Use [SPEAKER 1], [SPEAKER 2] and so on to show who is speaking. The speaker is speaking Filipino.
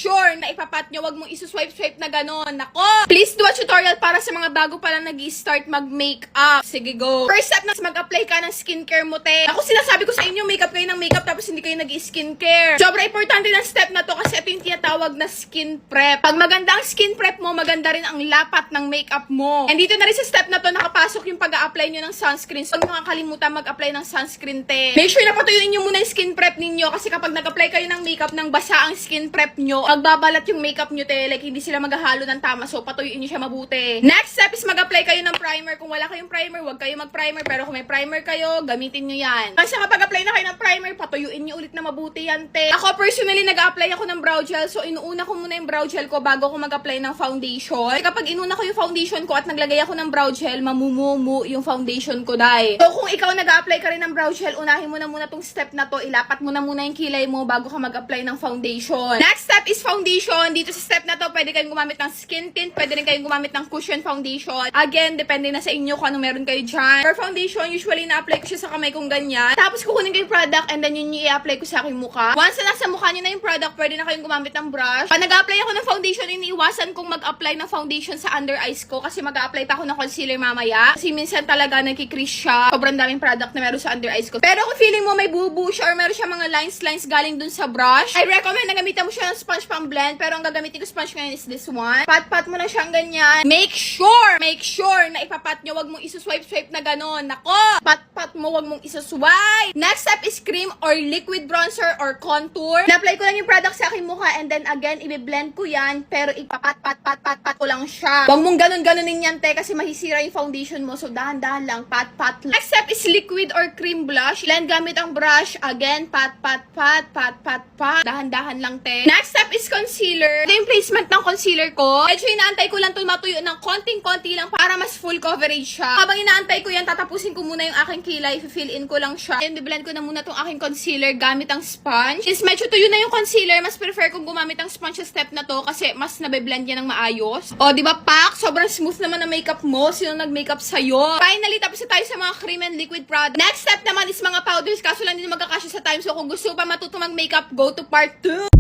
[SPEAKER 1] sure na ipapat nyo, wag mong isuswipe-swipe na gano'n. Nako! Please do a tutorial para sa mga bago pa lang nag-i-start mag-makeup. Sige, go! First step na mag-apply ka ng skincare mo, te. Ako sinasabi ko sa inyo, makeup kayo ng makeup tapos hindi kayo nag-i-skincare. Sobrang importante ng step na to kasi ito yung tinatawag na skin prep. Pag maganda ang skin prep mo, maganda rin ang lapat ng makeup mo. And dito na rin sa step na to, nakapasok yung pag-a-apply nyo ng sunscreen. So, huwag nyo kakalimutan mag-apply ng sunscreen, te. Make sure na patuyuin nyo muna yung skin prep ninyo kasi kapag nag-apply kayo ng makeup ng basa ang skin prep nyo, magbabalat yung makeup nyo, te. Like, hindi sila maghahalo ng tama. So, patuyuin nyo siya mabuti. Next step is mag-apply kayo ng primer. Kung wala kayong primer, huwag kayo mag-primer. Pero kung may primer kayo, gamitin nyo yan. Kasi kapag apply na kayo ng primer, patuyuin nyo ulit na mabuti yan, te. Ako, personally, nag-apply ako ng brow gel. So, inuuna ko muna yung brow gel ko bago ko mag-apply ng foundation. Kapag inuna ko yung foundation ko at naglagay ako ng brow gel, mamumumu yung foundation ko, dai. So, kung ikaw nag-apply ka rin ng brow gel, unahin mo na muna tong step na to. Ilapat mo na muna yung kilay mo bago ka mag-apply ng foundation. Next step is foundation. Dito sa step na to, pwede kayong gumamit ng skin tint, pwede rin kayong gumamit ng cushion foundation. Again, depende na sa inyo kung ano meron kayo dyan. For foundation, usually na-apply ko siya sa kamay kong ganyan. Tapos, kukunin ko yung product and then yun yung i-apply ko sa aking mukha. Once na nasa mukha nyo na yung product, pwede na kayong gumamit ng brush. Pag nag-apply ako ng foundation, iniiwasan kong mag-apply ng foundation sa under eyes ko kasi mag-apply pa ako ng concealer mamaya. Kasi minsan talaga nagkikrease siya. Sobrang daming product na meron sa under eyes ko. Pero kung feeling mo may bubu siya or meron siya mga lines galing dun sa brush, I recommend na gamitan mo siya ng sponge pang blend. Pero ang gagamitin ko sponge ngayon is this one. Pat-pat mo na siyang ganyan. Make sure na ipapat nyo. Wag mong isuswipe-swipe na gano'n. Nako! Pat-pat mo, wag mong isuswipe. Next step is cream or liquid bronzer or contour. Na-apply ko lang yung product sa aking mukha and then again, i-blend ko yan. Pero ipapat ko lang siya. Wag mong ganon-ganonin yan, te, kasi mahisira yung foundation mo. So, dahan-dahan lang. Pat-pat lang. Next step is liquid or cream blush. Blend gamit ang brush. Again, pat. Dahan-dahan lang, te. Next step is concealer. Ito yung placement ng concealer ko. Medyo inaantay ko lang ito matuyo ng konting-konti lang para mas full coverage siya. Habang inaantay ko yan, tatapusin ko muna yung aking kilay. Fill in ko lang siya. And blend ko na muna tong aking concealer gamit ang sponge. Since medyo tuyo na yung concealer, mas prefer kong gumamit ang sponge sa step na to kasi mas nabe-blend niya ng maayos. O, di ba, pak? Sobrang smooth naman ang makeup mo. Sino nag-makeup sa'yo? Finally, tapos na tayo sa mga cream and liquid product. Next step naman is mga powders. Kaso lang din magkakasya sa time. So, kung gusto pa matuto mag-makeup, go to part 2.